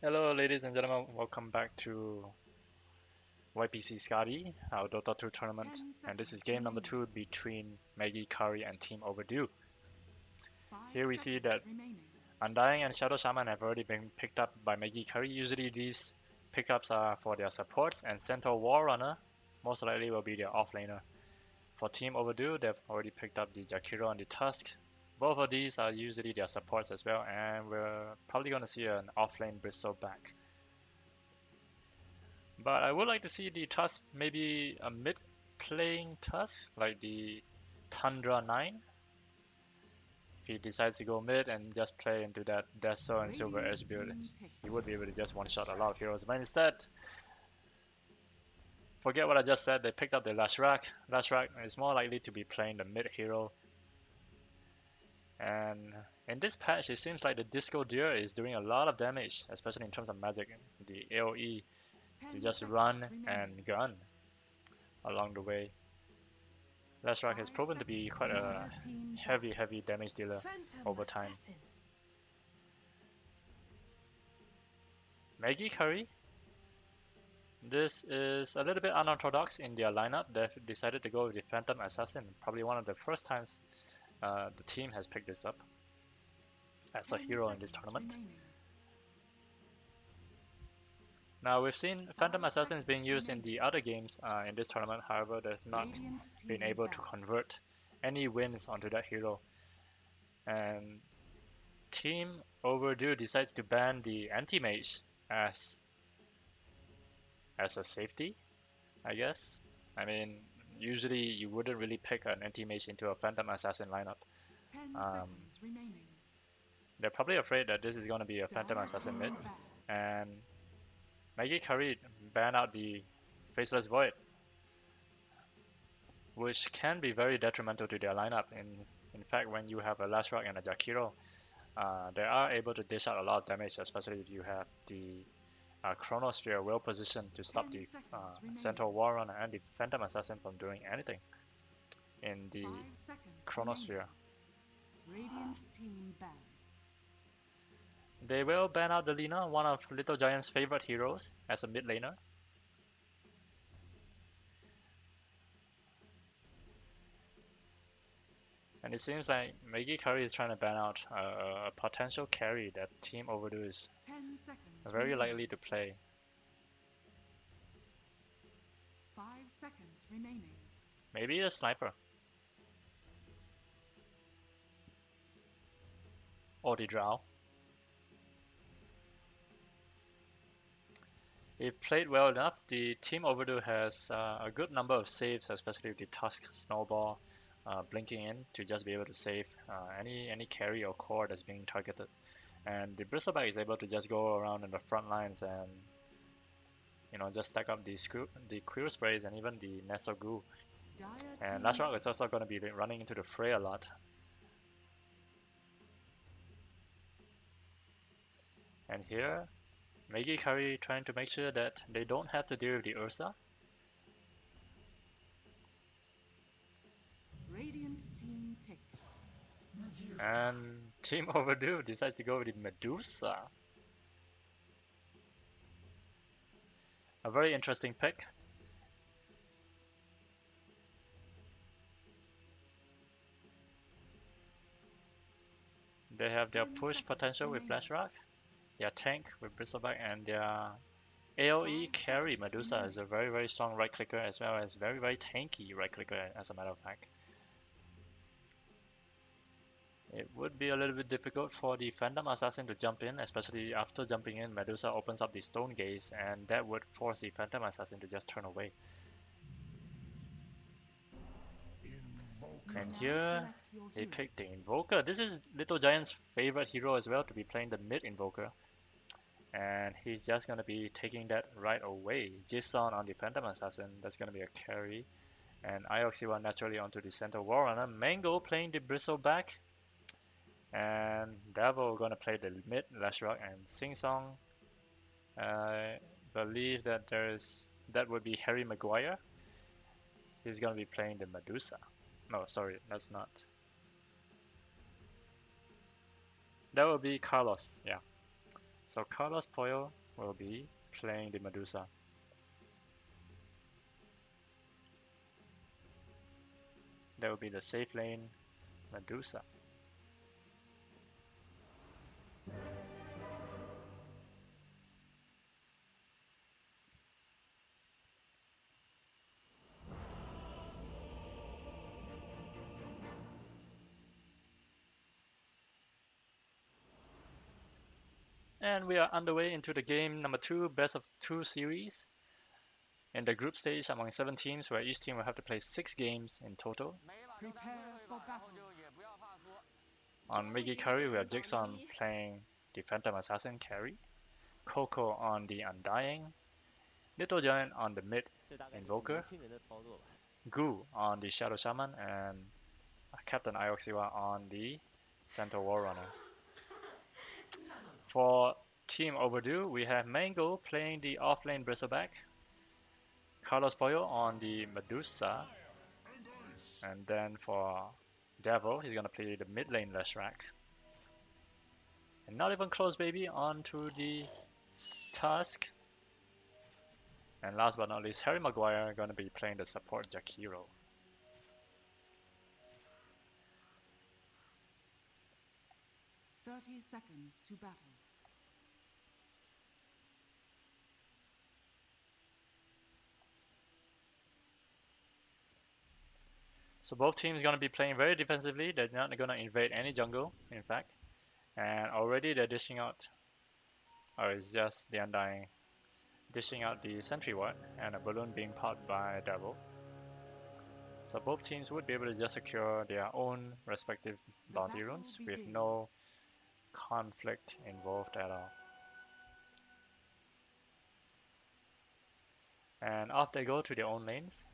Hello, ladies and gentlemen. Welcome back to YPC SKADII, our Dota 2 tournament. And this is game number 2 between Maggie, Kari, and Team Overdue. Here we see that Undying and Shadow Shaman have already been picked up by Maggie, Kari. Usually these pickups are for their supports, and Centaur Warrunner most likely will be their offlaner. For Team Overdue, they've already picked up the Jakiro and the Tusk. Both of these are usually their supports as well, and we're probably going to see an offlane Bristleback. But I would like to see the Tusk, maybe a mid playing Tusk, like the Tundra 9. If he decides to go mid and just play into that Deso and Silver Edge build, he would be able to just one-shot a lot of heroes. But instead, forget what I just said, they picked up the Lashrak. Lashrak is more likely to be playing the mid hero. And in this patch, it seems like the Disco Deer is doing a lot of damage, especially in terms of magic. The AoE, you just run and gun along the way. Lashrak has proven to be quite a heavy damage dealer over time. Maggie, Kari. This is a little bit unorthodox in their lineup. They've decided to go with the Phantom Assassin. Probably one of the first times the team has picked this up as a hero in this tournament. Now we've seen Phantom Assassins being used in the other games in this tournament. However, they've not been able to convert any wins onto that hero. And Team Overdue decides to ban the anti-mage as a safety, I guess. I mean, usually you wouldn't really pick an anti-mage into a Phantom Assassin lineup. They're probably afraid that this is going to be a Phantom Assassin mid, and Maggie Kari ban out the Faceless Void, which can be very detrimental to their lineup. In fact, when you have a Lashrock and a Jakiro, they are able to dish out a lot of damage, especially if you have the Chronosphere well positioned to stop the Centaur Warrunner and the Phantom Assassin from doing anything in the Chronosphere. They will ban out the Lina, one of Little Giant's favorite heroes, as a mid laner. And it seems like Maggie Kari is trying to ban out a potential carry that Team Overdue is very likely to play. 5 seconds remaining. Maybe a sniper. Or the Drow. If played well enough, the Team Overdue has a good number of saves, especially with the Tusk Snowball blinking in to just be able to save any carry or core that's being targeted. And the Bristleback is able to just go around in the front lines and just stack up the Quill Sprays and even the Nestle Goo. And Lashrock is also going to be running into the fray a lot. And here, Maggie Kari trying to make sure that they don't have to deal with the Ursa. Radiant team pick. And Team Overdue decides to go with the Medusa. A very interesting pick. They have their push potential with Lashrock, their tank with Bristleback, and their AoE carry Medusa is a very strong right clicker as well as very tanky right clicker, as a matter of fact. It would be a little bit difficult for the Phantom Assassin to jump in, especially after jumping in, Medusa opens up the Stone Gaze, and that would force the Phantom Assassin to just turn away. And here, they picked the Invoker. This is Little Giant's favorite hero as well, to be playing the mid Invoker. And he's just going to be taking that right away. Jason on the Phantom Assassin, that's going to be a carry. And Ioxiwa naturally onto the Centaur Warrunner. Mango playing the Bristleback. And Devil gonna play the mid Lashrock, and Sing Song. I believe that that would be Harry Maguire. He's gonna be playing the Medusa. No, sorry, that's not. That would be Carlos, yeah. So Carlos Pollo will be playing the Medusa. That will be the safe lane Medusa. And we are underway into the game number 2, best of 2 series. In the group stage among 7 teams, where each team will have to play 6 games in total. Prepare for battle. On Maggie Kari, we have Jigsaw playing the Phantom Assassin Kari, Coco on the Undying, Little Giant on the mid Invoker, Gu on the Shadow Shaman, and Captain Ioxiwa on the Centaur Warrunner. For Team Overdue, we have Mango playing the offlane Bristleback, Carlos Pollo on the Medusa, and then for Devil, he's gonna play the mid lane Leshrac. And not even close, baby, onto the Tusk. And last but not least, Harry Maguire gonna be playing the support Jakiro. "30 seconds to battle." So both teams gonna be playing very defensively. They're not gonna invade any jungle, in fact. And already they're dishing out, or it's just the Undying dishing out the sentry ward and a balloon being popped by Devil. So both teams would be able to just secure their own respective bounty runes with no conflict involved at all. And off they go to their own lanes.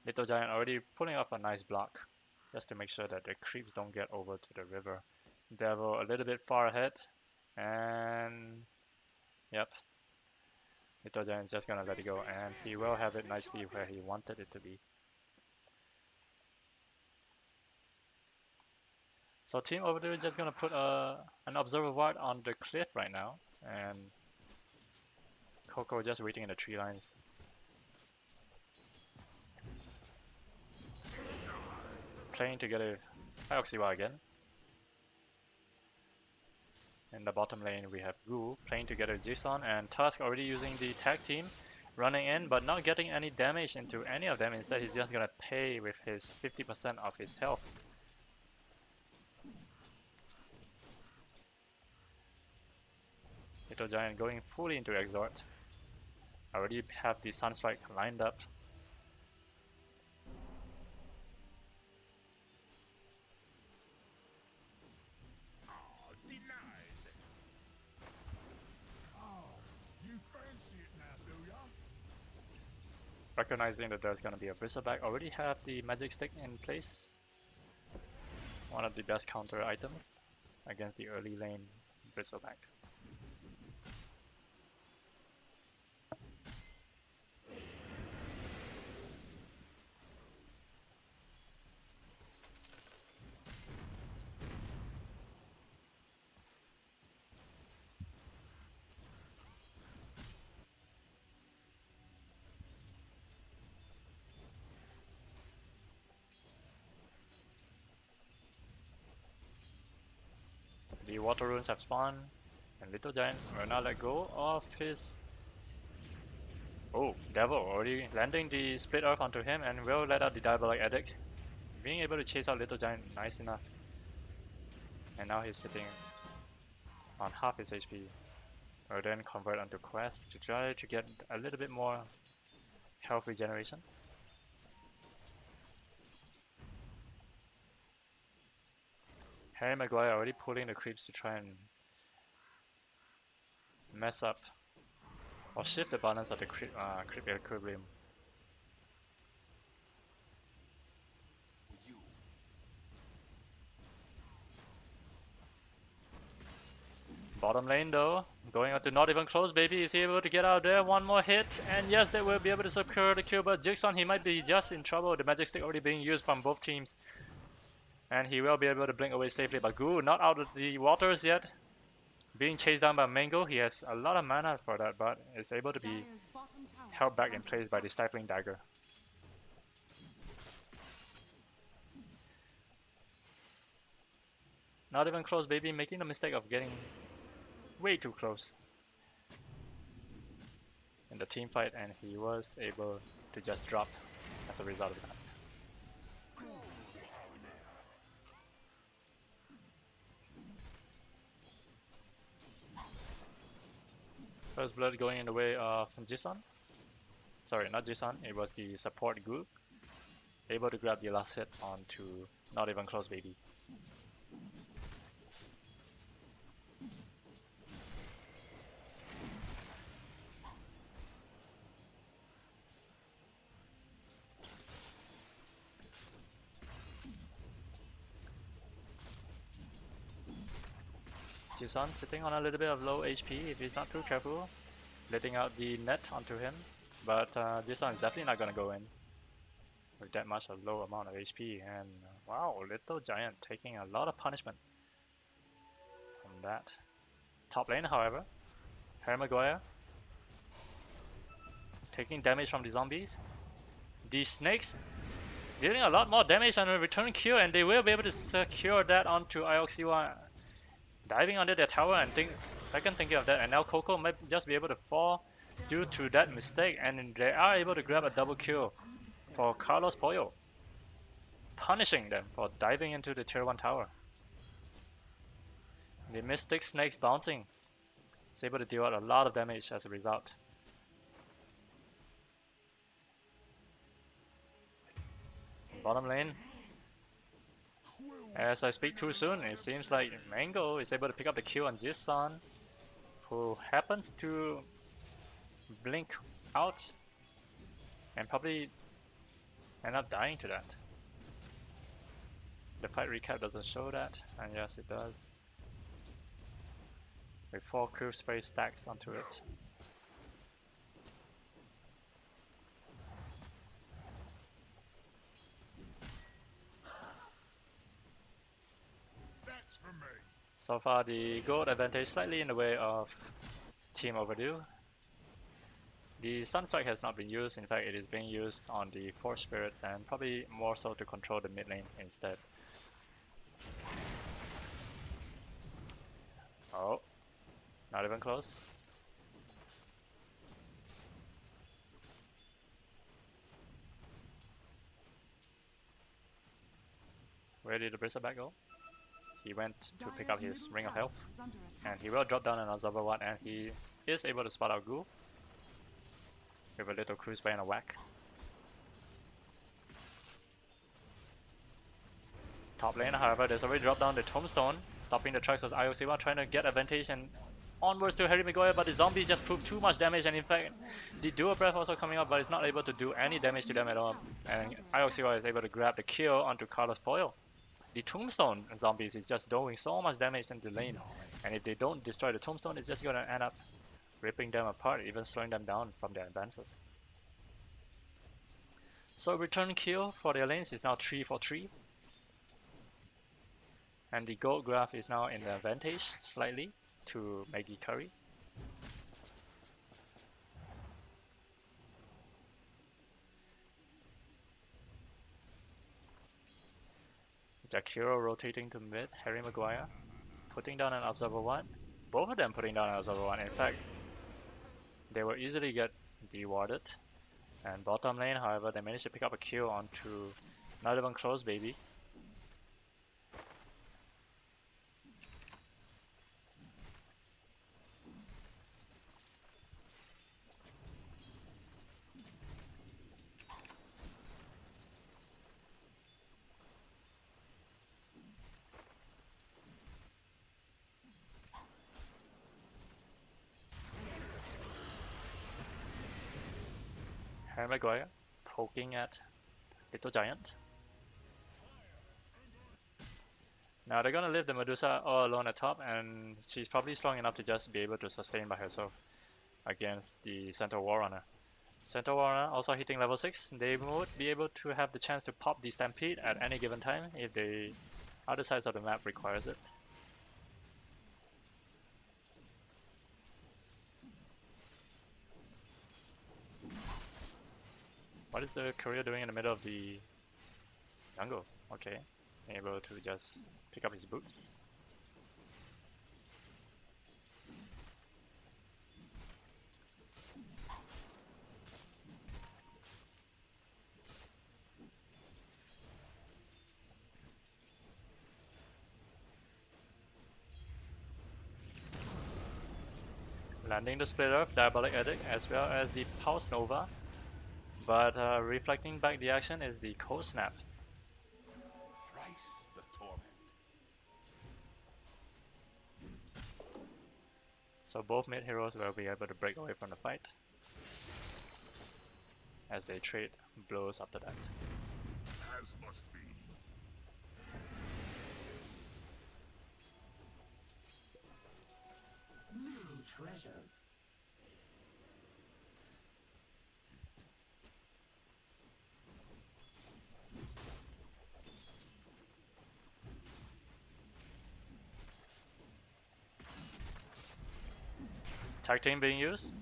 Little Giant already pulling off a nice block just to make sure that the creeps don't get over to the river. Devil a little bit far ahead, and yep, Little Giant's just gonna let it go, and he will have it nicely where he wanted it to be. So Team Overdue is just gonna put an observer ward on the cliff right now, and Coco just waiting in the tree lines. Playing together Ioxiwa again. In the bottom lane we have Gu playing together Jason and Tusk already using the tag team, running in but not getting any damage into any of them. Instead he's just gonna pay with his 50% of his health. Little Giant going fully into Exort. Already have the Sunstrike lined up. Recognizing that there's gonna be a Bristleback, already have the magic stick in place. One of the best counter items against the early lane Bristleback. The water runes have spawned, and Little Giant will not let go of his... Oh, Devil already landing the Split Earth onto him and will let out the Diabolic Edict, being able to chase out Little Giant nice enough. And now he's sitting on half his HP. Will then convert onto Quest to try to get a little bit more health regeneration. Harry Maguire already pulling the creeps to try and mess up or shift the balance of the creep equilibrium. Bottom lane though, going on to not even close, baby. Is he able to get out there? One more hit, and yes, they will be able to secure the kill, but Jigsaw, he might be just in trouble. The magic stick already being used from both teams. And he will be able to blink away safely, but Gu not out of the waters yet. Being chased down by Mango, he has a lot of mana for that, but is able to be Dire's bottom tower held back is in under place by attack. the Stifling Dagger. Not even close, baby, making the mistake of getting way too close in the team fight, and he was able to just drop as a result of that. First blood going in the way of Jisun. Sorry, not Jisun, it was the support group. Able to grab the last hit onto not even close, baby. Jisun sitting on a little bit of low HP if he's not too careful, letting out the net onto him. But Jisun is definitely not gonna go in with that much of low amount of HP. And wow, Little Giant taking a lot of punishment from that. Top lane, however, Harry Maguire taking damage from the zombies. The snakes dealing a lot more damage on a return kill, and they will be able to secure that onto Ioxiwa. Diving under their tower and thinking of that, and now Coco might just be able to fall due to that mistake, and they are able to grab a double kill for Carlos Pollo, punishing them for diving into the tier 1 tower. The Mystic Snakes bouncing is able to deal out a lot of damage as a result. Bottom lane, as I speak too soon, it seems like Mango is able to pick up the kill on Jisun, who happens to blink out and probably end up dying to that. The fight recap doesn't show that, and yes it does. With 4 curve spray stacks onto it. So far the gold advantage slightly in the way of Team Overdue. The Sunstrike has not been used, in fact it is being used on the Force Spirits and probably more so to control the mid lane instead. Oh, not even close. Where did the Bristleback go? He went to pick up his Ring of Health, and he will drop down an Observer Watt, and he is able to spot out Ghoul with a little cruise by and a whack. Top lane, however, there's already dropped down the Tombstone, stopping the tracks of Ioxiwa, trying to get advantage and onwards to Harry Maguire, but the zombie just proved too much damage, and in fact, the Dual Breath also coming up, but it's not able to do any damage to them at all, and Ioxiwa is able to grab the kill onto Carlos Pollo. The Tombstone zombies is just doing so much damage in the lane, and if they don't destroy the Tombstone, it's just gonna end up ripping them apart, even slowing them down from their advances. So return kill for their lanes is now 3 for 3. And the gold graph is now in the advantage slightly to Maggie Kari. Jakiro rotating to mid, Harry Maguire putting down an Observer 1. Both of them putting down an Observer 1. In fact, they will easily get dewarded. And bottom lane, however, they managed to pick up a kill onto not even close, baby. Harry Maguire poking at Little Giant. Now they're gonna leave the Medusa all alone at top, and she's probably strong enough to just be able to sustain by herself against the Centaur Warrunner. Centaur Warrunner also hitting level 6. They would be able to have the chance to pop the Stampede at any given time if they Other sides of the map requires it. What is the courier doing in the middle of the jungle? Okay, able to just pick up his boots. Landing the Split Earth, Diabolic Edict, as well as the Pulse Nova. But reflecting back the action is the Cold Snap. Thrice the torment. So both mid heroes will be able to break away from the fight as they trade blows after that. As must be. New treasures. Tag team being used.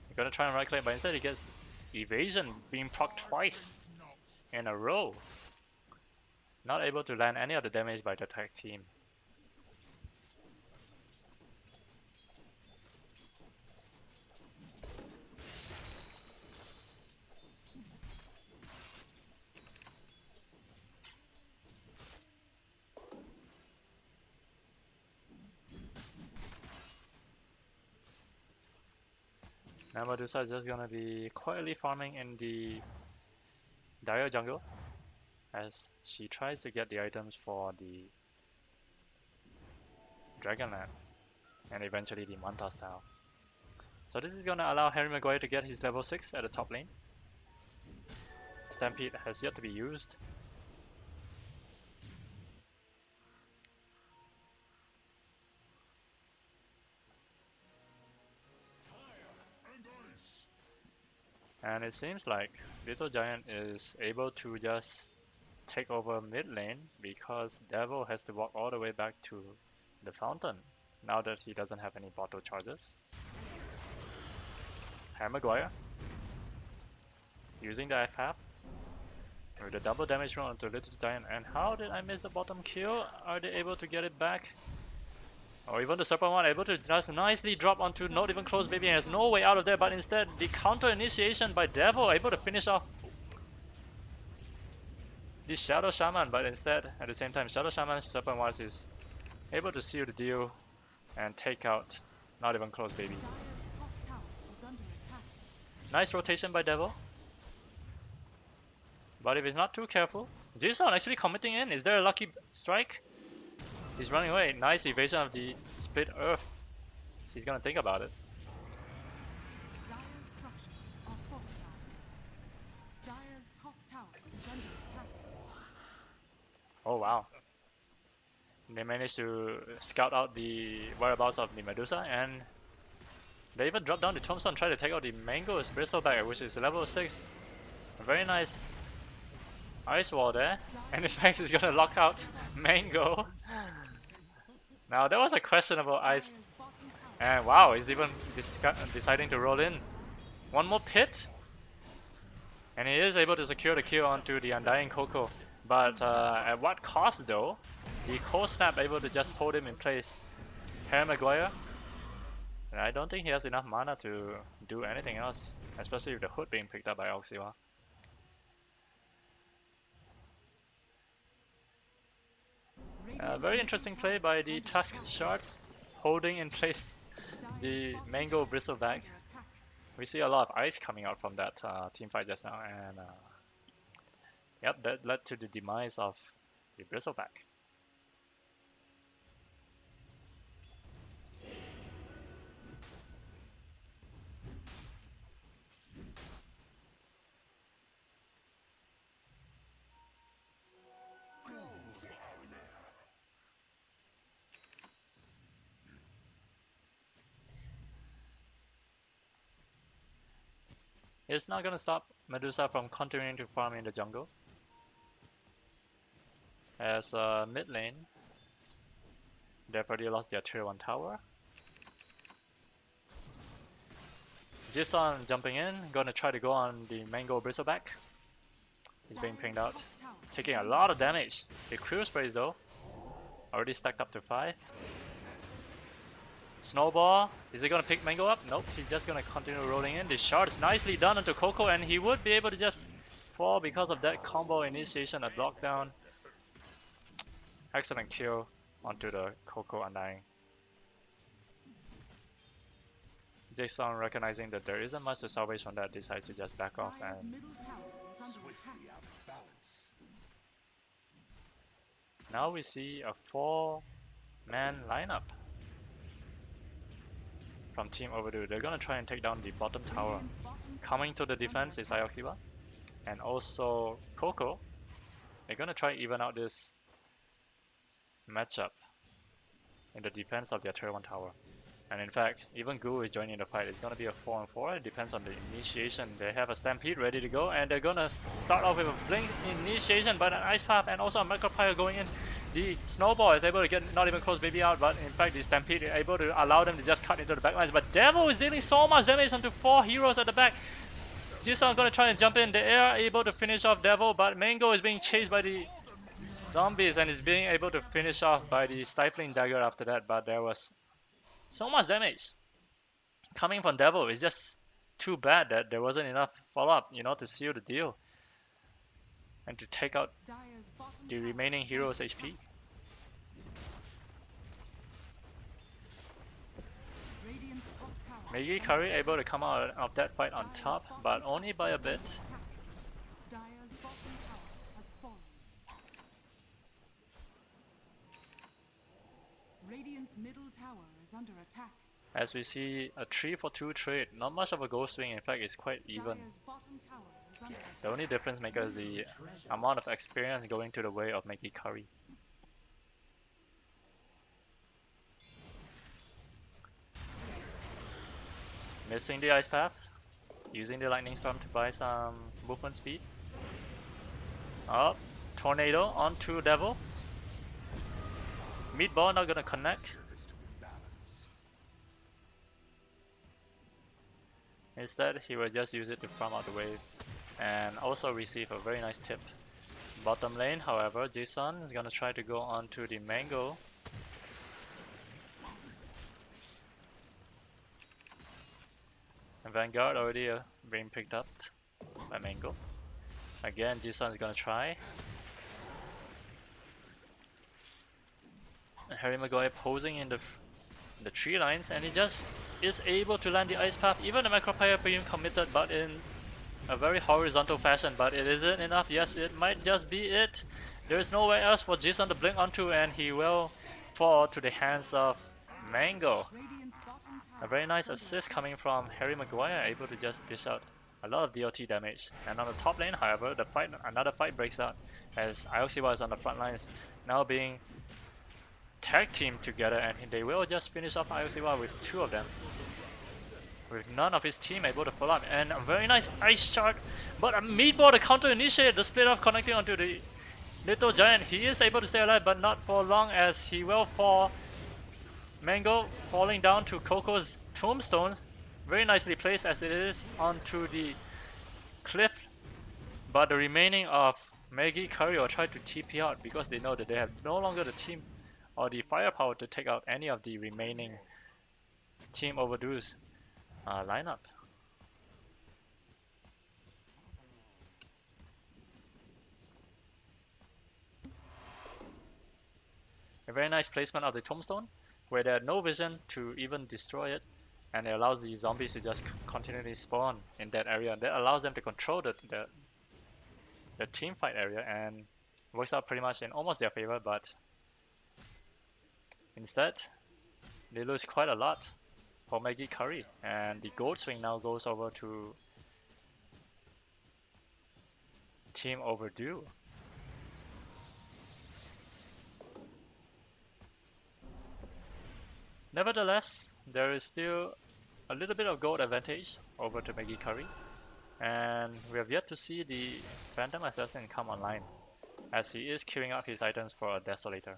You're gonna try and right click, but instead he gets evasion being procced twice in a row. Not able to land any of the damage by the tag team. Now Medusa is just gonna be quietly farming in the Dire jungle as she tries to get the items for the Dragonlance and eventually the Manta style. So this is gonna allow Harry Maguire to get his level 6 at the top lane. Stampede has yet to be used. And it seems like Little Giant is able to just take over mid lane because Devil has to walk all the way back to the fountain now that he doesn't have any bottle charges. Harry Maguire using the iPad with the double damage roll onto Little Giant. And how did I miss the bottom kill? Are they able to get it back? Or even the Serpent one able to just nicely drop onto not even close baby and has no way out of there, but instead the counter initiation by Devil able to finish off the Shadow Shaman, but instead at the same time Shadow Shaman Serpent Wise is able to seal the deal and take out not even close baby. Dire's top tower is under attack. Nice rotation by Devil. But if he's not too careful, Jason actually committing in. Is there a lucky strike? He's running away. Nice evasion of the Split Earth. He's gonna think about it. Dire's structures are fortified. Dire's top tower is under attack. Oh wow. They managed to scout out the whereabouts of the Medusa, and they even dropped down the Tombstone, try to take out the Mango's Bristleback, which is level 6. A very nice ice wall there, and in fact it's gonna lock out Mango. Now that was a questionable ice, Dire's bottom tower and wow, he's even deciding to roll in. One more pit, and he is able to secure the kill onto the Undying Coco. But at what cost though? The Cold Snap able to just hold him in place. Harry Maguire, and I don't think he has enough mana to do anything else, especially with the hood being picked up by Oxiwa. Very interesting play by the Tusk Shards, holding in place the Mango Bristleback. We see a lot of ice coming out from that team fight just now, and yep, that led to the demise of the Bristleback. It's not gonna stop Medusa from continuing to farm in the jungle, as mid lane They've already lost their tier 1 tower. Jason jumping in, gonna try to go on the Mango Bristleback. He's being pinged out, taking a lot of damage. The Crew Sprays though, already stacked up to 5. Snowball, is he gonna pick Mango up? Nope, he's just gonna continue rolling in. The shard is nicely done onto Coco, and he would be able to just fall because of that combo initiation, a blockdown. Excellent kill onto the Coco Undying. Jason, recognizing that there isn't much to salvage from that, decides to just back off, Dire's and middle tower is under attack. Swiftly out of balance. now we see a 4-man lineup from Team Overdue. They're gonna try and take down the bottom tower. Radiant's bottom tower Coming to the is under defense is attack. Ioxiba and also Coco. They're gonna try and even out this matchup in the defense of their tier 1 tower. And in fact, even Gu is joining the fight. It's gonna be a 4-on-4. It depends on the initiation. They have a Stampede ready to go, and they're gonna start off with a Blink initiation, but an Ice Path and also a Micropire going in. The Snowball is able to get not even close baby out, but in fact the Stampede is able to allow them to just cut into the backlines. But Devil is dealing so much damage onto 4 heroes at the back. Jisung gonna try and jump in. They are able to finish off Devil, but Mango is being chased by the zombies and is being able to finish off by the Stifling Dagger after that. But there was so much damage coming from Devil. It's just too bad that there wasn't enough follow-up, you know, to seal the deal and to take out Dire's bottom the tower remaining is heroes' under HP. attack. Radiant's top tower Maggie, is Kari under able to come out of that fight on Dire's top, bottom but tower only by a is bit. under attack. Dire's bottom tower has fallen. Radiant's middle tower is under attack. As we see a 3-for-2 trade, not much of a goal swing, in fact it's quite even. Dire's bottom tower is under attack. The only difference maker is the amount of experience going to the way of Maggie Kari. Missing the Ice Path, using the Lightning Storm to buy some movement speed. Up, Tornado onto Devil. Meatball not gonna connect. Service to imbalance. Instead, he will just use it to farm out the wave and also receive a very nice tip. Bottom lane, however, Jason is gonna try to go onto the Mango. Vanguard already being picked up by Mango. Again, Jason is gonna try. And Harry Maguire posing in the tree lines, and he just is able to land the Ice Path. Even the Micropire being committed, but in a very horizontal fashion. But it isn't enough. Yes, it might just be it. There's nowhere else for Jason to blink onto, and he will fall to the hands of Mango. Radiant's bottom tower A very nice is under assist attack. coming from Harry Maguire, able to just dish out a lot of DLT damage. And on the top lane, however, another fight breaks out as Ioxiba is on the front lines, now being tag teamed together, and they will just finish off Ioxiba with 2 of them, with none of his team able to follow up. And a very nice ice shard, but a meatball to counter initiate the split off, connecting onto the little giant. He is able to stay alive, but not for long, as he will fall. Mango falling down to Coco's tombstones, very nicely placed as it is onto the cliff. But the remaining of Maggie, Kari will try to TP out because they know that they have no longer the team or the firepower to take out any of the remaining Team Overdue's lineup. A very nice placement of the tombstone, where they had no vision to even destroy it, and it allows the zombies to just continually spawn in that area. That allows them to control the team fight area, and works out pretty much in almost their favor. But instead, they lose quite a lot for Maggie Kari, and the gold swing now goes over to Team Overdue. Nevertheless, there is still a little bit of gold advantage over to Maggie Kari, and we have yet to see the Phantom Assassin come online, as he is queuing up his items for a Desolator.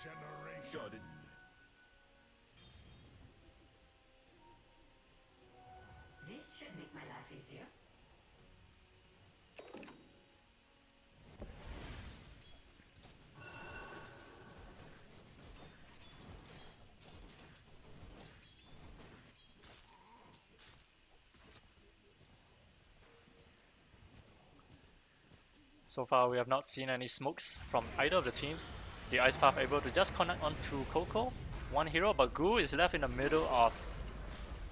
Generation. Got it. This should make my life easier. So far, we have not seen any smokes from either of the teams. The Ice Path able to just connect onto Coco, one hero, but Gu is left in the middle of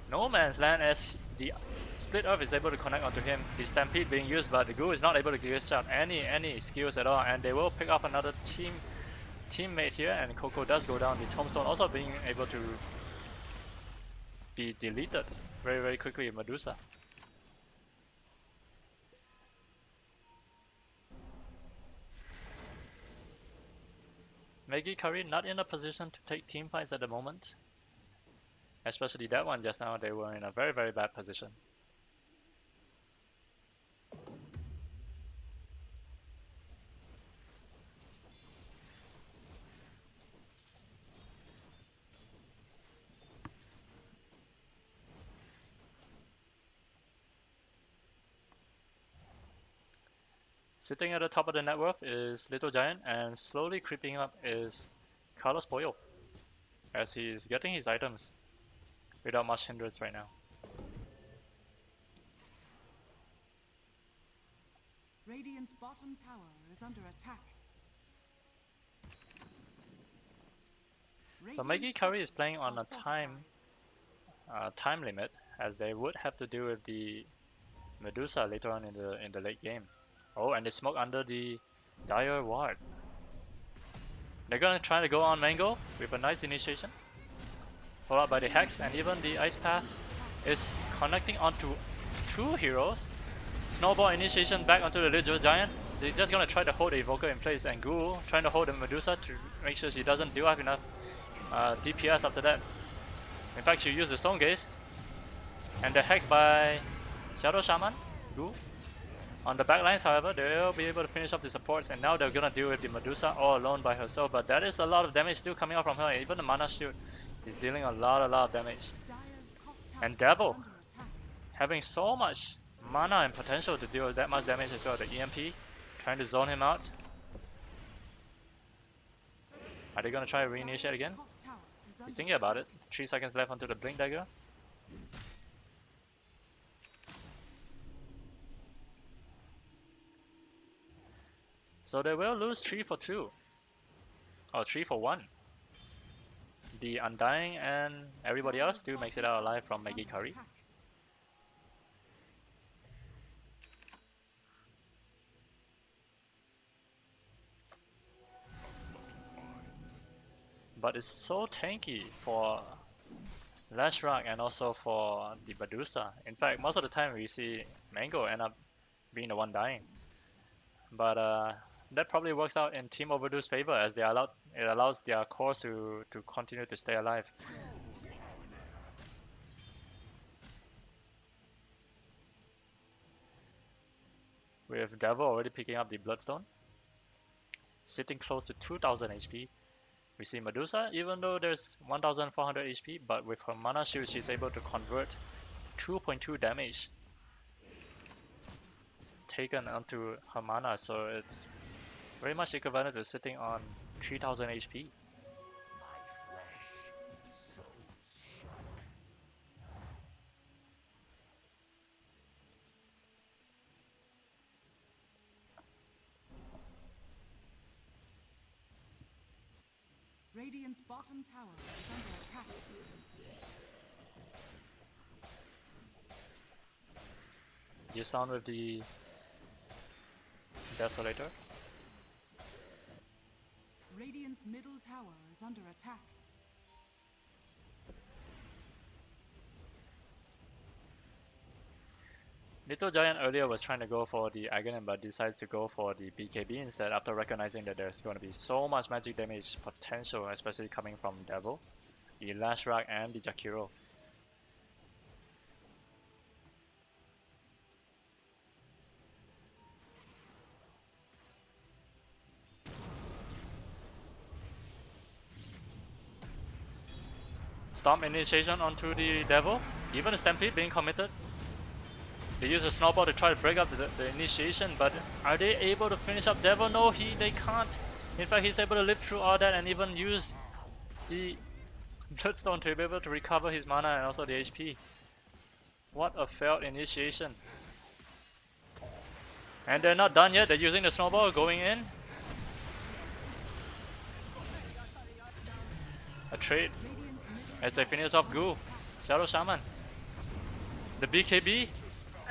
no man's land as the Split Earth is able to connect onto him. The Stampede being used, but the Gu is not able to dish out any skills at all, and they will pick up another teammate here, and Coco does go down. The Tombstone also being able to be deleted very quickly with Medusa. Maggie, Kari not in a position to take team fights at the moment. Especially that one just now, they were in a very bad position. Sitting at the top of the net worth is Little Giant, and slowly creeping up is Carlos Pollo, as he is getting his items without much hindrance right now. Radiant's bottom tower is under attack. So Maggie Kari is playing on a time limit, as they would have to deal with the Medusa later on in the late game. Oh, and they smoke under the Dire Ward. They're gonna try to go on Mango with a nice initiation, followed by the Hex, and even the Ice Path. It's connecting onto two heroes. Snowball initiation back onto the Little Giant. They're just gonna try to hold the Evoker in place, and Ghoul trying to hold the Medusa to make sure she doesn't deal up enough DPS after that. In fact, she used the Stone Gaze, and the Hex by Shadow Shaman, Ghoul. On the backlines, however, they'll be able to finish up the supports, and now they're gonna deal with the Medusa all alone by herself. But that is a lot of damage still coming out from her. Even the Mana Shield is dealing a lot of damage. And Devil, having so much mana and potential to deal that much damage as well. The EMP, trying to zone him out. Are they gonna try to reinitiate again? He's thinking about it. 3 seconds left onto the Blink Dagger. So they will lose 3 for 2. Or 3 for 1. The Undying and everybody else still makes it out alive from Maggie Kari. But it's so tanky for Lashrak and also for the Medusa. In fact, most of the time we see Mango end up being the one dying. But that probably works out in Team Overdue's favor, as it allows their cores to continue to stay alive. With Devil already picking up the Bloodstone, sitting close to 2000 HP. We see Medusa, even though there's 1400 HP, but with her Mana Shield she's able to convert 2.2 damage taken onto her mana, so it's very much equivalent to sitting on 3000 HP. My flesh, so sharp. Radiant's bottom tower is under attack. You sound with the Desolator. Radiant's middle tower is under attack. Little Giant earlier was trying to go for the Aghanim, but decides to go for the BKB instead after recognizing that there's going to be so much magic damage potential, especially coming from Devil, the Lashrak, and the Jakiro. Stomp initiation onto the Devil. Even a Stampede being committed. They use a snowball to try to break up the initiation, but are they able to finish up Devil? No, they can't. In fact, he's able to live through all that and even use the Bloodstone to be able to recover his mana and also the HP. What a failed initiation. And they're not done yet. They're using the snowball going in. A trade as they finish off Goo. Shadow Shaman. The BKB.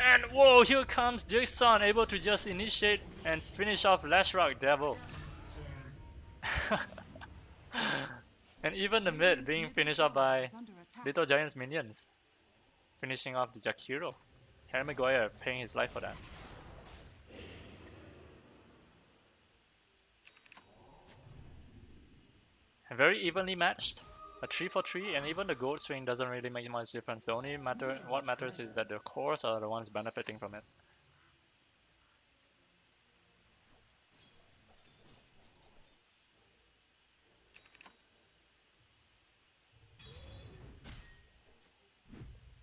And whoa, here comes Jason, able to just initiate and finish off Lashrock Devil. And even the mid being finished up by Little Giant's minions. Finishing off the Jakiro. Harry Maguire paying his life for that. And very evenly matched. A 3 for 3, and even the gold swing doesn't really make much difference. The only what matters is that the cores are the ones benefiting from it.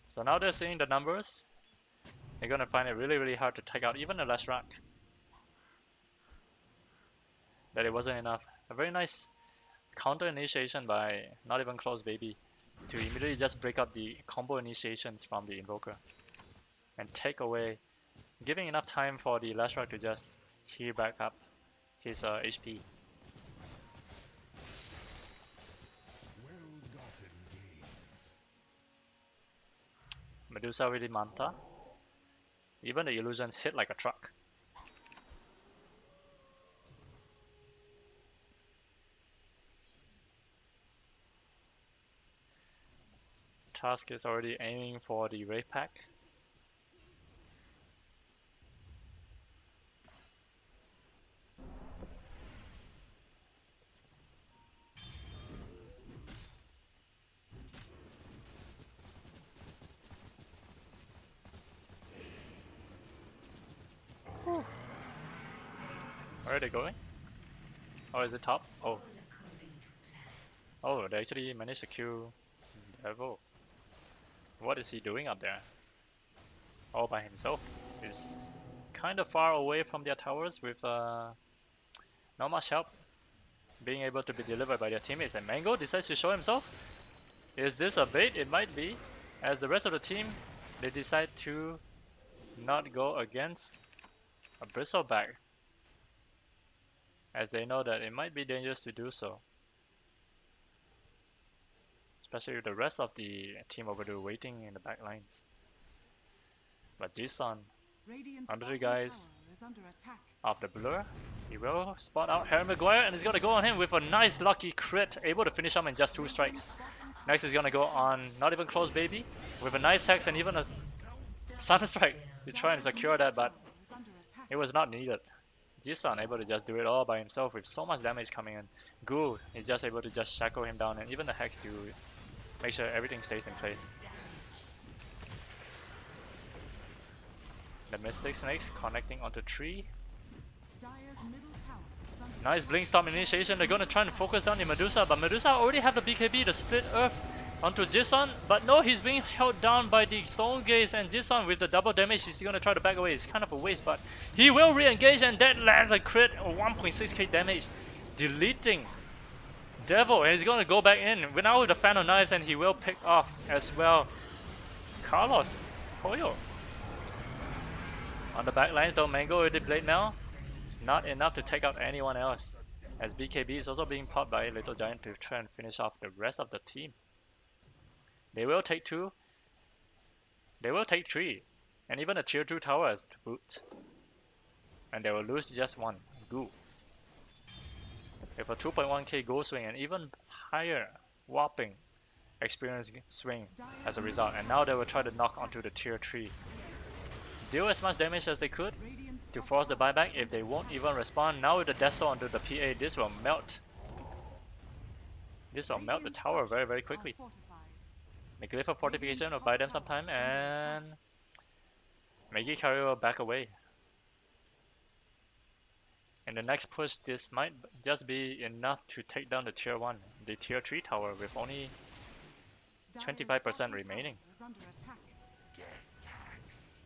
So now they're seeing the numbers. They're gonna find it really hard to take out even the Lashrock. That it wasn't enough. A very nice counter initiation by Not Even Close Baby to immediately just break up the combo initiations from the Invoker and take away, giving enough time for the Lashrock to just heal back up his HP. Well-gotten gains. Medusa with the Manta. Even the illusions hit like a truck. Task is already aiming for the Wraith Pack. Where are they going? Oh, is it top? Oh. Oh, they actually managed to kill Devil. What is he doing up there? All by himself. He's kind of far away from their towers with not much help being able to be delivered by their teammates. And Mango decides to show himself. Is this a bait? It might be. As the rest of the team, they decide to not go against a Bristleback, as they know that it might be dangerous to do so. Especially with the rest of the team Overdue waiting in the back lines. But Jisun, under the guise of the blur, he will spot out Harry Maguire and he's gonna go on him with a nice lucky crit, able to finish him in just 2 strikes. Next is gonna go on Not Even Close Baby with a Night Hex and even a Sun Strike to try and secure that, but it was not needed. Jisun able to just do it all by himself with so much damage coming in. Goo is just able to just shackle him down and even the Hex to make sure everything stays in place. The Mystic Snakes connecting onto 3. Nice Blink Storm initiation. They're gonna try and focus down the Medusa, but Medusa already have the BKB, the Split Earth onto Jisun, but no, he's being held down by the Stone Gaze, and Jisun with the double damage, he's gonna try to back away. It's kind of a waste, but he will re-engage and that lands a crit of 1.6k damage, deleting Devil, and he's gonna go back in. We're now with the Phantom Knives, and he will pick off as well Carlos Pollo. On the back lines though, Mango with the Blade Mail, not enough to take out anyone else, as BKB is also being popped by Little Giant to try and finish off the rest of the team. They will take 2, they will take 3, and even a tier 2 tower as to boot. And they will lose just 1, Goo. With a 2.1k gold swing and even higher whopping experience swing as a result. And now they will try to knock onto the tier 3. Deal as much damage as they could to force the buyback. If they won't even respond, now with the Deso onto the PA, this will melt. This will melt the tower very quickly. The Glyph of Fortification will buy them some time, and Maggie Kari will back away. In the next push, this might just be enough to take down the tier 1, the tier 3 tower with only Dire's 25% bottom remaining. tower is under attack. Death tax.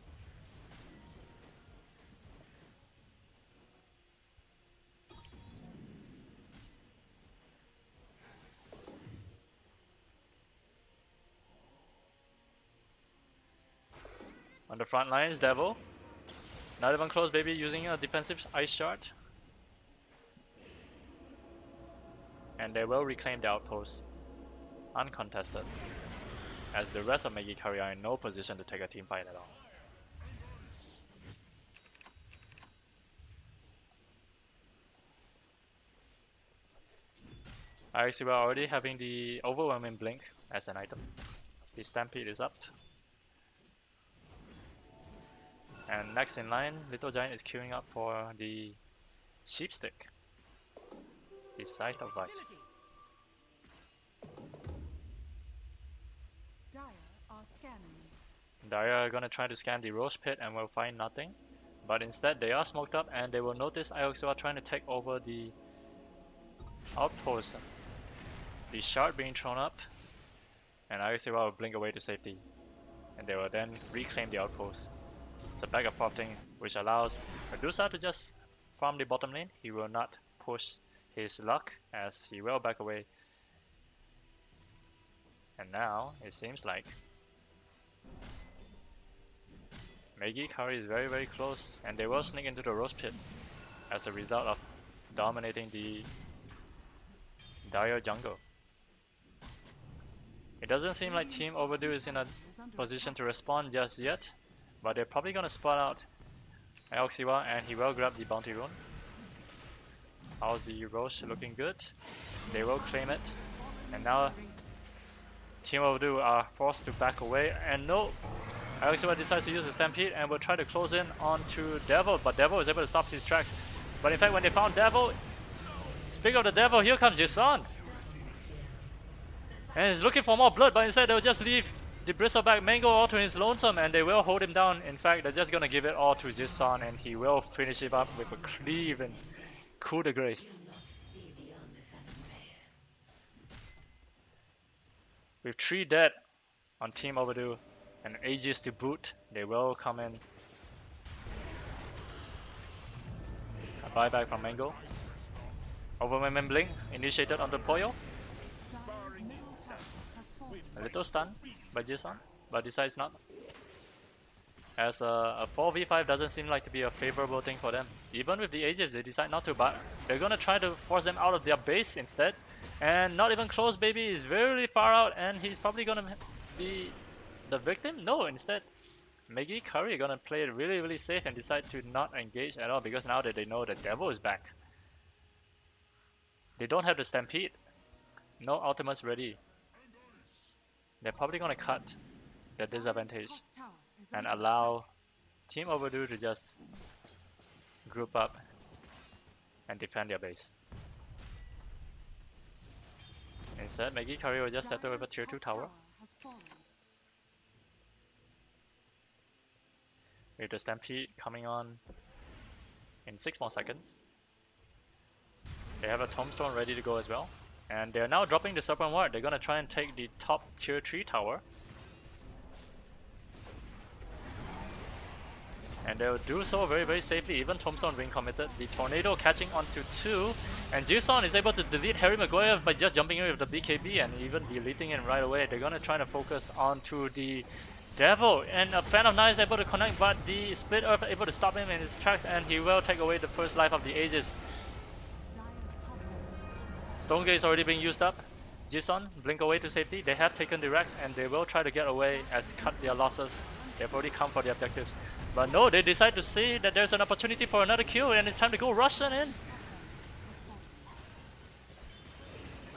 On the front lines, Devil. Not even close, baby, using a defensive ice shard. And they will reclaim the outpost uncontested, as the rest of Maggie Kari are in no position to take a team fight at all. I see we're already having the overwhelming blink as an item. The stampede is up. And next in line, Little Giant is queuing up for the sheepstick. The Sight of Vice. Dire are scanning. Dire are gonna try to scan the Rose Pit and will find nothing. But instead they are smoked up and they will notice Ioxua trying to take over the outpost. The shard being thrown up, and Ioxua will blink away to safety. And they will then reclaim the outpost. It's a bag of prompting which allows Medusa to just farm the bottom lane. He will not push his luck as he will back away. And now it seems like Maggie Kari is very very close, and they will sneak into the Rose Pit as a result of dominating the Dire jungle. It doesn't seem like Team Overdue is in a position to respond just yet, but they're probably gonna spot out Ioxua and he will grab the bounty rune. How's the Roche looking good? They will claim it, and now Team Overdue are forced to back away, and no, Ioxua decides to use the Stampede and will try to close in onto Devil, but Devil is able to stop his tracks. But in fact, when they found Devil, speak of the Devil, here comes Jason. And he's looking for more blood, but instead they'll just leave the bristleback Mango all to his lonesome, and they will hold him down. In fact, they're just gonna give it all to Jason, and he will finish him up with a cleave and coup de grace. With 3 dead on Team Overdue and Aegis to boot, they will come in. A buyback from Mango. Overwhelming Blink initiated on the Poyo. Dire's middle tower has fallen. A little stun by Jason, but decides not. As a 4v5 doesn't seem like to be a favorable thing for them. Even with the Aegis, they decide not to, but they're gonna try to force them out of their base instead. And not even close, baby is very far out, and he's probably gonna be the victim? No, instead Maggie Kari are gonna play it really really safe and decide to not engage at all, because now that they know the Devil is back. They don't have the Stampede. No ultimates ready. They're probably gonna cut the disadvantage Top tower is and under allow Team Overdue to just group up and defend their base. Instead, Maggie Kari will just attack. settle with a Dire's tier 2 top tower has fallen. with the Stampede coming on in 6 more seconds. They have a Tombstone ready to go as well. And they're now dropping the Serpent Ward. They're gonna try and take the top tier 3 tower. And they'll do so very very safely, even Tombstone being committed. The Tornado catching onto 2, and Jason is able to delete Harry Maguire by just jumping in with the BKB and even deleting it right away. They're gonna try to focus onto the Devil, and a Fan of Knives able to connect, but the Split Earth able to stop him in his tracks, and he will take away the first life of the Aegis. Dire's top tower is Stonegate is already being used up. Jason blink away to safety. They have taken the Rex and they will try to get away and cut their losses. They've already come for the objectives. But no, they decide to see that there's an opportunity for another kill, and it's time to go Russian in.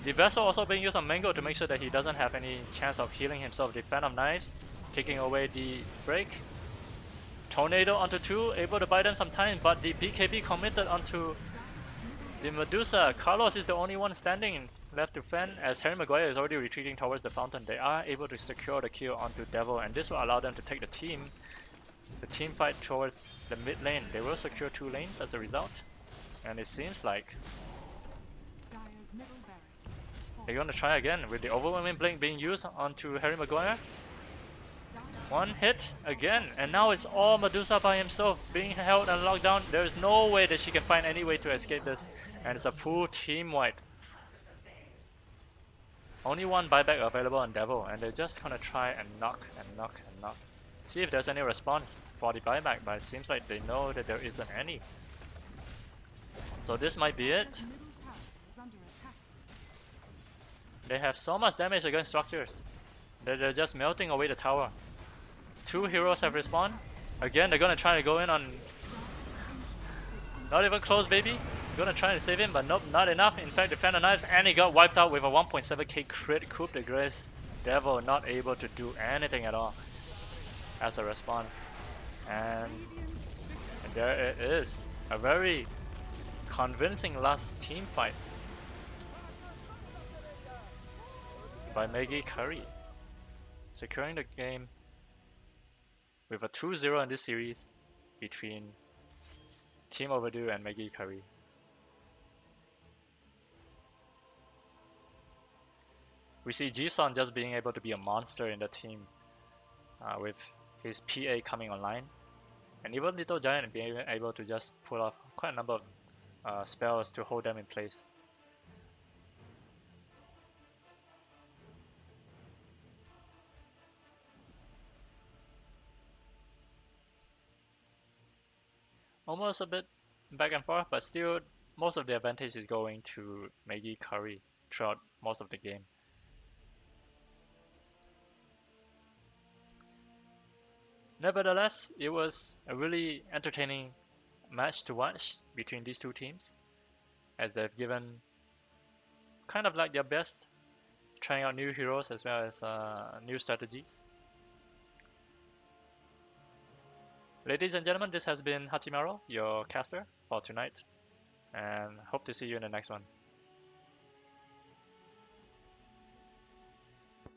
The Vessel also being used on Mango to make sure that he doesn't have any chance of healing himself. The Fan of Knives taking away the break. Tornado onto 2, able to buy them some time, but the BKB committed onto the Medusa. Carlos is the only one standing left to fend, as Harry Maguire is already retreating towards the fountain. They are able to secure the kill onto Devil, and this will allow them to take the team fight towards the mid lane. They will secure 2 lanes as a result, and it seems like Dire's middle barracks has fallen. They're gonna try again with the overwhelming blink being used onto Harry Maguire. One hit again, and now it's all Medusa by himself being held and locked down. There's no way that she can find any way to escape this, and it's a full team wipe. Only one buyback available on Devil, and they're just gonna try and knock and knock and knock. See if there's any response for the buyback, but it seems like they know that there isn't any. So this might be it. Dire's middle tower is under attack. They have so much damage against structures that they're just melting away the tower. Two heroes have respawned. Again, they're gonna try to go in on... Not even close, baby. Gonna try to save him, but nope, not enough. In fact, defend the knives, and he got wiped out with a 1.7k crit coup de grace. Devil not able to do anything at all as a response. And there it is. A very convincing last team fight by Maggie Kari, securing the game with a 2-0 in this series between Team Overdue and Maggie Kari. We see Jisun just being able to be a monster in the team with his PA coming online, and even Little Giant being able to just pull off quite a number of spells to hold them in place. Almost a bit back and forth, but still most of the advantage is going to Maggie Kari throughout most of the game. Nevertheless, it was a really entertaining match to watch between these two teams, as they've given kind of like their best, trying out new heroes as well as new strategies. Ladies and gentlemen, this has been Hachimaro, your caster for tonight, and hope to see you in the next one.